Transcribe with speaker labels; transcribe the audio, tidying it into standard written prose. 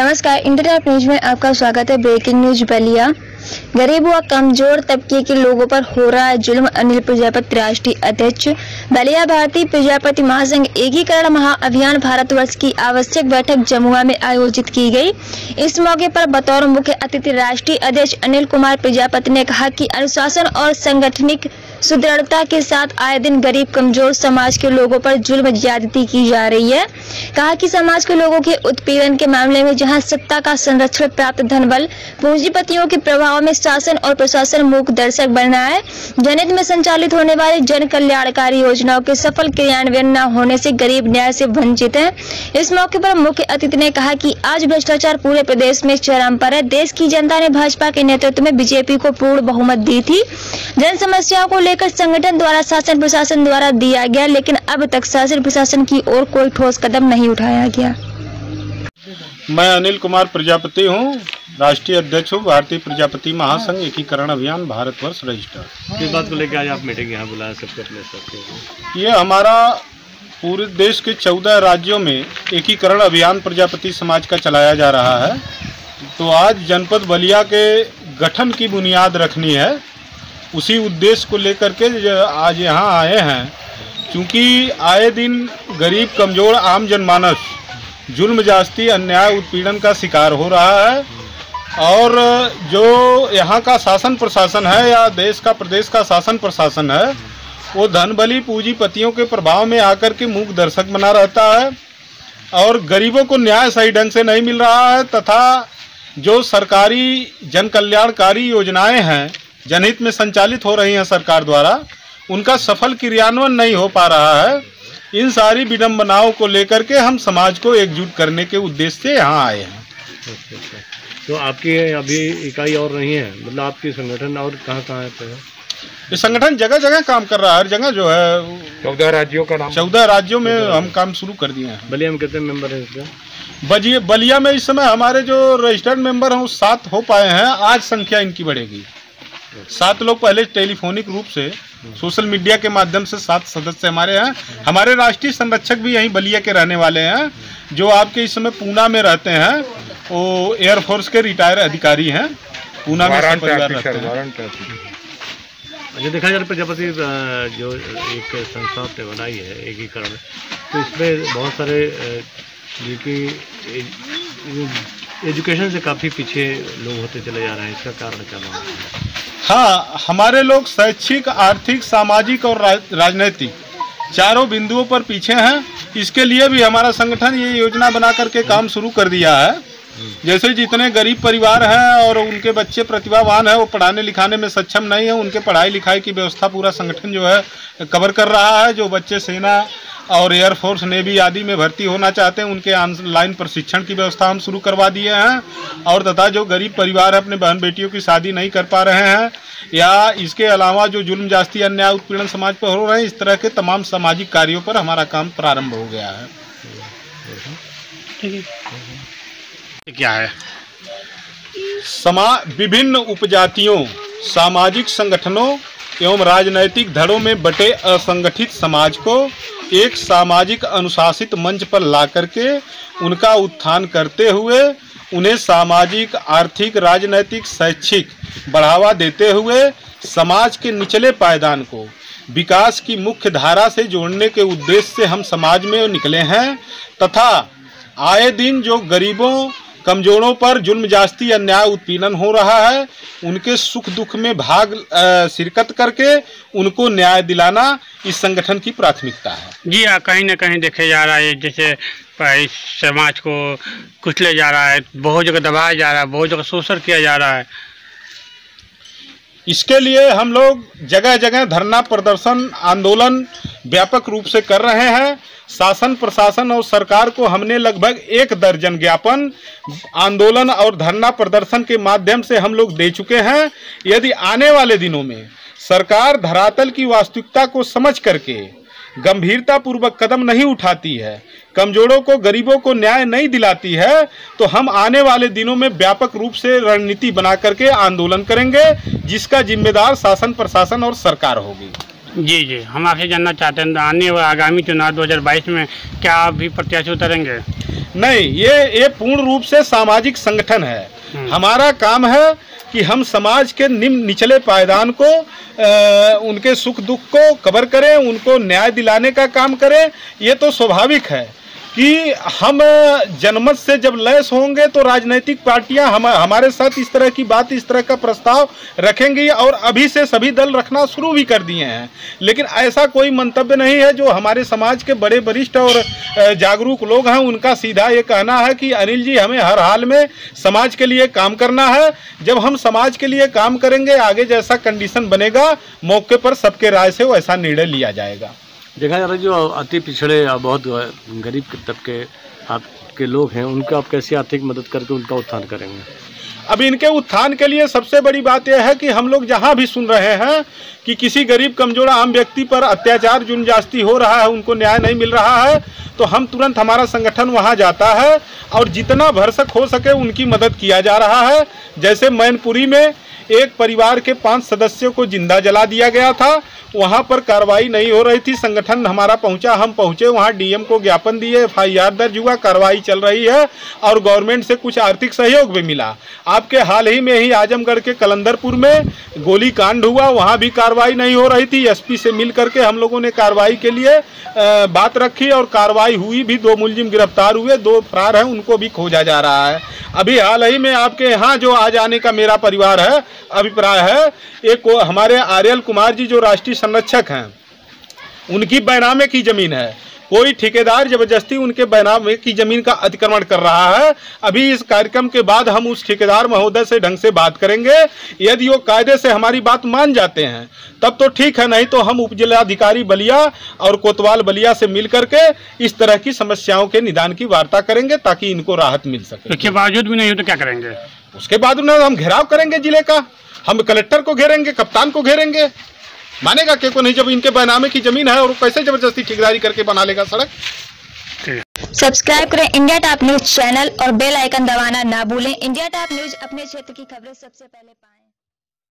Speaker 1: नमस्कार, internet news में आपका स्वागत है। Breaking news Ballia. गरीब व कमजोर तबके के लोगों पर हो रहा है जुल्म। अनिल प्रजापति, राष्ट्रीय अध्यक्ष बलिया भारतीय प्रजापति महासंघ एकीकरण महाअभियान भारतवर्ष की आवश्यक बैठक जमुआ में आयोजित की गई। इस मौके पर बतौर मुख्य अतिथि राष्ट्रीय अध्यक्ष अनिल कुमार प्रजापति ने कहा कि अनुशासन और संगठनिक सुदृढ़ता के साथ आए दिन गरीब कमजोर समाज के लोगों पर जुल्म ज्यादती की जा रही है। कहा कि समाज के लोगों के उत्पीड़न के मामले में जहां सत्ता का संरक्षण प्राप्त धनबल पूंजीपतियों के प्रभाव में शासन और प्रशासन मूक दर्शक बना है। जनहित में संचालित होने वाली जन कल्याणकारी योजनाओं के सफल क्रियान्वयन न होने से गरीब न्याय से वंचित है। इस मौके पर मुख्य अतिथि ने कहा कि आज भ्रष्टाचार पूरे प्रदेश में चरम पर है। देश की जनता ने भाजपा के नेतृत्व में बीजेपी को पूर्ण बहुमत दी थी। जन समस्याओं को लेकर संगठन द्वारा शासन प्रशासन द्वारा दिया गया, लेकिन अब तक शासन प्रशासन की ओर कोई ठोस कदम नहीं उठाया गया।
Speaker 2: मैं अनिल कुमार प्रजापति हूँ, राष्ट्रीय अध्यक्ष हूँ भारतीय प्रजापति महासंघ एकीकरण अभियान भारतवर्ष रजिस्टर।
Speaker 3: किस बात को लेकर आज आप मीटिंग यहाँ बुलाया सबको अपने साथ?
Speaker 2: ये हमारा पूरे देश के 14 राज्यों में एकीकरण अभियान प्रजापति समाज का चलाया जा रहा है। तो आज जनपद बलिया के गठन की बुनियाद रखनी है, उसी उद्देश्य को लेकर के आज यहाँ आए हैं। क्योंकि आए दिन गरीब कमजोर आम जनमानस जुल्म जास्ती अन्याय उत्पीड़न का शिकार हो रहा है और जो यहाँ का शासन प्रशासन है या देश का प्रदेश का शासन प्रशासन है वो धनबली पूंजीपतियों के प्रभाव में आकर के मूक दर्शक बना रहता है और गरीबों को न्याय सही ढंग से नहीं मिल रहा है तथा जो सरकारी जन कल्याणकारी योजनाएं हैं जनहित में संचालित हो रही हैं सरकार द्वारा, उनका सफल क्रियान्वयन नहीं हो पा रहा है। इन सारी विडंबनाओं को लेकर के हम समाज को एकजुट करने के उद्देश्य से यहाँ आए हैं।
Speaker 3: तो आपकी अभी इकाई और नहीं है, मतलब आपकी संगठन और कहाँ पे है?
Speaker 2: ये संगठन जगह जगह काम कर रहा है, हर जगह जो है
Speaker 3: 14 राज्यों का नाम
Speaker 2: 14 राज्यों में हम काम शुरू कर दिए हैं।
Speaker 3: बलिया में कितने मेंबर हैं इसमें?
Speaker 2: बलिया में इस समय हमारे जो रजिस्टर्ड मेंबर हैं वो 7 हो पाए हैं। आज संख्या इनकी बढ़ेगी। 7 लोग पहले टेलीफोनिक रूप से सोशल मीडिया के माध्यम से 7 सदस्य हमारे हैं। हमारे राष्ट्रीय संरक्षक भी यहीं बलिया के रहने वाले हैं, जो आपके इस समय पूना में रहते हैं। वो एयरफोर्स के रिटायर अधिकारी हैं, पूना में परिवार रहते हैं।
Speaker 3: अच्छा, देखा जाए प्रजापति जो एक संस्था आपने बनाई है एकीकरण, तो इसमें बहुत सारे एजुकेशन से काफ़ी पीछे लोग होते चले जा रहे हैं, इसका कारण क्या है?
Speaker 2: हाँ, हमारे लोग शैक्षिक, आर्थिक, सामाजिक और राजनीतिक चारों बिंदुओं पर पीछे हैं। इसके लिए भी हमारा संगठन ये योजना बना करके काम शुरू कर दिया है। जैसे जितने गरीब परिवार हैं और उनके बच्चे प्रतिभावान हैं, वो पढ़ाने लिखाने में सक्षम नहीं है, उनके पढ़ाई लिखाई की व्यवस्था पूरा संगठन जो है कवर कर रहा है। जो बच्चे सेना और एयरफोर्स, नेवी आदि में भर्ती होना चाहते हैं, उनके ऑनलाइन प्रशिक्षण की व्यवस्था हम शुरू करवा दिए हैं। और तथा जो गरीब परिवार अपने बहन बेटियों की शादी नहीं कर पा रहे हैं या इसके अलावा जो जुल्म जास्ती अन्याय उत्पीड़न समाज पर हो रहे हैं, इस तरह के तमाम सामाजिक कार्यों पर हमारा काम प्रारंभ हो गया है।
Speaker 3: क्या है?
Speaker 2: विभिन्न उपजातियों, सामाजिक संगठनों एवं राजनैतिक धड़ों में बटे असंगठित समाज को एक सामाजिक अनुशासित मंच पर ला करके उनका उत्थान करते हुए उन्हें सामाजिक, आर्थिक, राजनैतिक, शैक्षिक बढ़ावा देते हुए समाज के निचले पायदान को विकास की मुख्य धारा से जोड़ने के उद्देश्य से हम समाज में निकले हैं तथा आए दिन जो गरीबों कमजोरों पर जुल्म जास्ती अन्याय उत्पीड़न हो रहा है, उनके सुख दुख में शिरकत करके उनको न्याय दिलाना इस संगठन की प्राथमिकता है।
Speaker 4: जी हाँ, कहीं ना कहीं देखे जा रहा है जैसे इस समाज को कुचले जा रहा है, बहुत जगह दबाया जा रहा है, बहुत जगह शोषण किया जा रहा है।
Speaker 2: इसके लिए हम लोग जगह जगह धरना प्रदर्शन आंदोलन व्यापक रूप से कर रहे हैं। शासन प्रशासन और सरकार को हमने लगभग 1 दर्जन ज्ञापन आंदोलन और धरना प्रदर्शन के माध्यम से हम लोग दे चुके हैं। यदि आने वाले दिनों में सरकार धरातल की वास्तविकता को समझ करके गंभीरता पूर्वक कदम नहीं उठाती है, कमजोरों को, गरीबों को न्याय नहीं दिलाती है, तो हम आने वाले दिनों में व्यापक रूप से रणनीति बना करके आंदोलन करेंगे, जिसका जिम्मेदार शासन प्रशासन और सरकार होगी।
Speaker 4: जी, हम आपसे जानना चाहते हैं आने वाले आगामी चुनाव 2022 में क्या आप भी प्रत्याशी उतरेंगे?
Speaker 2: नहीं, ये पूर्ण रूप से सामाजिक संगठन है। हमारा काम है कि हम समाज के निम्न निचले पायदान को उनके सुख दुख को कवर करें, उनको न्याय दिलाने का काम करें। ये तो स्वाभाविक है कि हम जनमत से जब लैस होंगे तो राजनीतिक पार्टियां हमारे साथ इस तरह की बात, इस तरह का प्रस्ताव रखेंगी और अभी से सभी दल रखना शुरू भी कर दिए हैं। लेकिन ऐसा कोई मंतव्य नहीं है। जो हमारे समाज के बड़े वरिष्ठ और जागरूक लोग हैं उनका सीधा ये कहना है कि अनिल जी, हमें हर हाल में समाज के लिए काम करना है। जब हम समाज के लिए काम करेंगे, आगे जैसा कंडीशन बनेगा, मौके पर सबके राय से वैसा निर्णय लिया जाएगा।
Speaker 3: देखा जा रहा है जो अति पिछड़े या बहुत गरीब तबके आपके लोग हैं, उनका आप कैसे आर्थिक मदद करके उनका उत्थान करेंगे?
Speaker 2: अब इनके उत्थान के लिए सबसे बड़ी बात यह है कि हम लोग जहां भी सुन रहे हैं कि किसी गरीब कमजोर आम व्यक्ति पर अत्याचार जुल्म ज्यादती हो रहा है, उनको न्याय नहीं मिल रहा है, तो हम तुरंत, हमारा संगठन वहां जाता है और जितना भरसक हो सके उनकी मदद किया जा रहा है। जैसे मैनपुरी में एक परिवार के 5 सदस्यों को जिंदा जला दिया गया था, वहां पर कार्रवाई नहीं हो रही थी, संगठन हमारा पहुंचा, हम पहुंचे वहां, डीएम को ज्ञापन दिए, FIR दर्ज हुआ, कार्रवाई चल रही है और गवर्नमेंट से कुछ आर्थिक सहयोग भी मिला। आपके हाल ही में ही आजमगढ़ के कलंदरपुर में गोली कांड हुआ, वहां भी कार्रवाई नहीं हो रही थी। SP से मिल करके हम लोगों ने कार्रवाई के लिए बात रखी और कार्रवाई हुई भी। 2 मुलजिम गिरफ्तार हुए, 2 फरार हैं, उनको भी खोजा जा रहा है। अभी हाल ही में आपके यहाँ जो आ जाने का मेरा परिवार है अभिप्राय है, एक हमारे RL कुमार जी जो राष्ट्रीय संरक्षक हैं, उनकी बैनामे की जमीन है, कोई ठेकेदार जबरदस्ती उनके बैनामे की जमीन का अतिक्रमण कर रहा है। अभी इस कार्यक्रम के बाद हम उस ठेकेदार महोदय से ढंग से बात करेंगे। यदि वो कायदे से हमारी बात मान जाते हैं तब तो ठीक है, नहीं तो हम उपजिलाधिकारी बलिया और कोतवाल बलिया से मिल करके इस तरह की समस्याओं के निदान की वार्ता करेंगे ताकि इनको राहत मिल सके।
Speaker 4: इसके बावजूद भी नहीं हो तो क्या करेंगे?
Speaker 2: उसके बाद हम घेराव करेंगे जिले का, हम कलेक्टर को घेरेंगे, कप्तान को घेरेंगे। मानेगा के को नहीं जब इनके बैनामे की जमीन है और कैसे जबरदस्ती ठेकेदारी करके बना लेगा सड़क।
Speaker 1: सब्सक्राइब करें इंडिया टॉप न्यूज चैनल और बेल आइकन दबाना ना भूलें। इंडिया टॉप न्यूज अपने क्षेत्र की खबरें सबसे पहले पाएं।